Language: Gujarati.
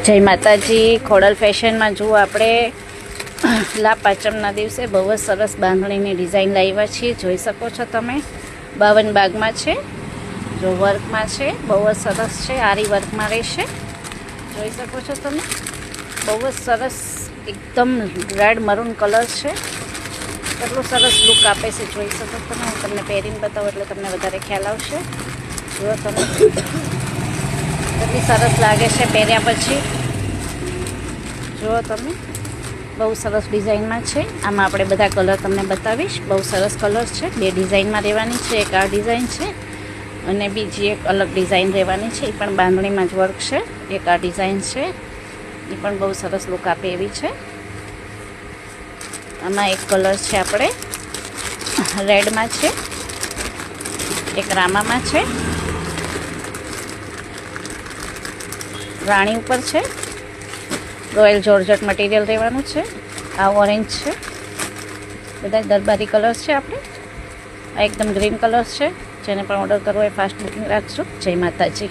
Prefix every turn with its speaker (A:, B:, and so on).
A: જય માતાજી. ખોડલ ફેશનમાં જુઓ આપણે લાભ પાંચમના દિવસે બહુ જ સરસ બાંધણીની ડિઝાઇન લાવ્યા છીએ. જોઈ શકો છો તમે. 52 બાગમાં છે, જો વર્કમાં છે, બહુ જ સરસ છે. આરી વર્કમાં રહેશે. જોઈ શકો છો તમે. બહુ જ સરસ એકદમ રેડ મરૂન કલર છે. કેટલું સરસ લુક આપે છે જોઈ શકો તમે. હું તમને પહેરીને બતાવું એટલે તમને વધારે ખ્યાલ આવશે. જુઓ તમે કેટલી સરસ લાગે છે પહેર્યા પછી. જુઓ તમે, બહુ સરસ ડિઝાઇનમાં છે. આમાં આપણે બધા કલર તમને બતાવીશ. બહુ સરસ કલર છે. 2 ડિઝાઇનમાં રહેવાની છે. એક આ ડિઝાઇન છે અને બીજી એક અલગ ડિઝાઇન રહેવાની છે. એ પણ બાંધણીમાં જ વર્ક છે. એક આ ડિઝાઇન છે, એ પણ બહુ સરસ લુક આપે એવી છે. આમાં એક કલર છે આપણે રેડમાં છે, એક રામામાં છે, રાણી ઉપર છે. રોયલ જોર્જટ મટીરિયલ રહેવાનું છે. આ ઓરેન્જ છે. બધા દરબારી કલર્સ છે આપણે. આ એકદમ ગ્રીન કલર્સ છે. જેને પણ ઓર્ડર કરવો હોય ફાસ્ટ બુકિંગ રાખજો. જય માતાજી.